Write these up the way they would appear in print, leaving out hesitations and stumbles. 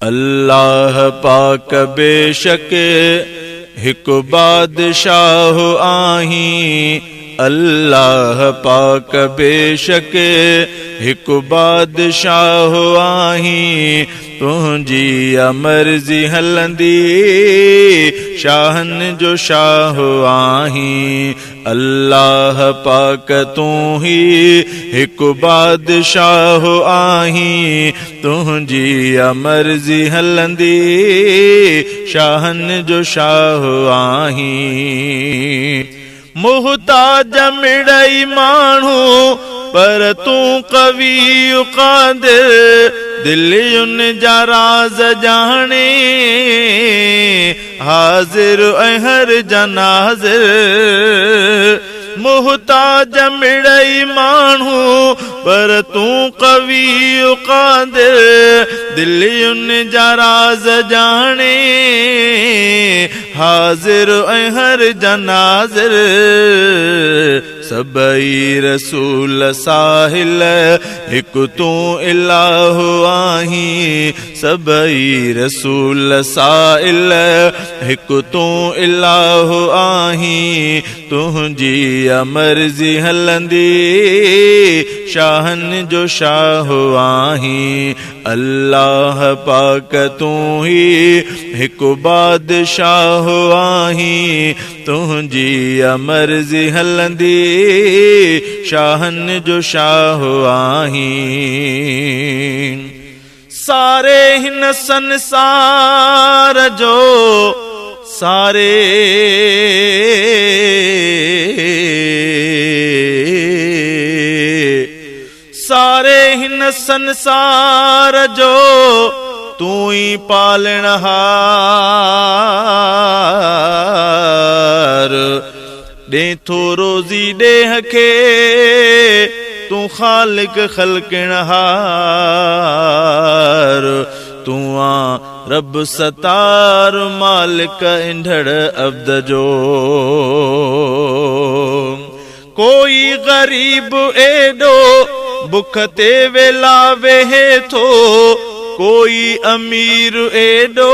अल्लाह पाक बेशक हिक बादशाह आहीं। अल्लाह पाक बेशक हिक बादशाह आहीं। तुंहिंजी मर्ज़ी हलंदी शाहन जो शाह आहीं। अल्लाह पाक तूं ही हिक बादशाह आहीं। तुंहिंजी मर्ज़ी हलंदी शाहन जो शाह आहीं। मुहताज मिड़ई माण्हू पर तूं कवी क़ादिर। दिलियुन जा राज़ जाने हाज़िर ऐं हर जनाज़िर। मुहताज मिड़ई माण्हू पर तूं कवी क़ादिर। दिलियुन जा राज़ जाने हाज़िर ऐं हर जनाज़िर। सबई रसूल साहिल हिक तूं इलाह आहीं। सबई रसूल साहिल हिक तूं इलाह आहीं। तुंहिंजी मर्ज़ी हलंदी शाहन जो शाह आहीं। अल्लाह पाक तूं ही हिक बादशाह आहीं। तुंहिंजी मर्ज़ी हलंदी शाहन जो शाह आहीं। सारे हिन संसार जो सारे हिन संसार जो तूं ही पालनहार। ॾे थो रोज़ी ॾेह खे तूं ख़ालिक ख़ल्क़िणहार। तूं आ रब सतार मालिक इंढड़ अब्द जो। कोई गरीब एॾो बुख ते वेला वेहे थो। कोई अमीर एॾो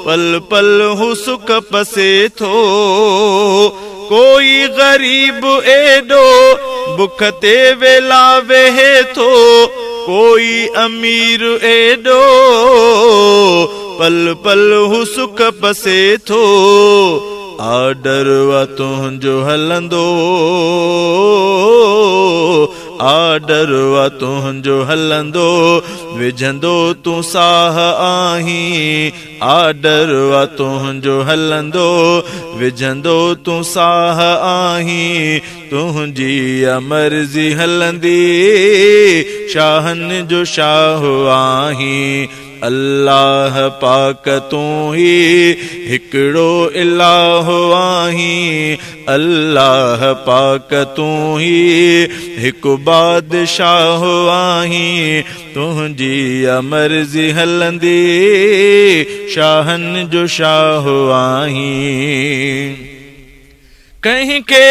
पल पल हू सुख पसे थो। कोई गरीब एॾो बुख ते वेला वेहे थो। कोई अमीर एॾो पल पल हू सुख पसे थो। आर्डर वा तुंहिंजो हलंदो आर्डर वा तुंहिंजो हलंदो। विझंदो तूं साह आहीं। आर्डर वा तुंहिंजो हलंदो विझंदो तूं साह आहीं। तुंहिंजी मर्ज़ी हलंदी शाहन जो शाह आहीं। अल्लाह पाक तूं ही हिकिड़ो इलाह आहीं। अल्लाह पाक तूं ही हिकु बादशाह आहीं। तुंहिंजी मर्ज़ी हलंदी शाहन जो शाह आहीं। कंहिंखे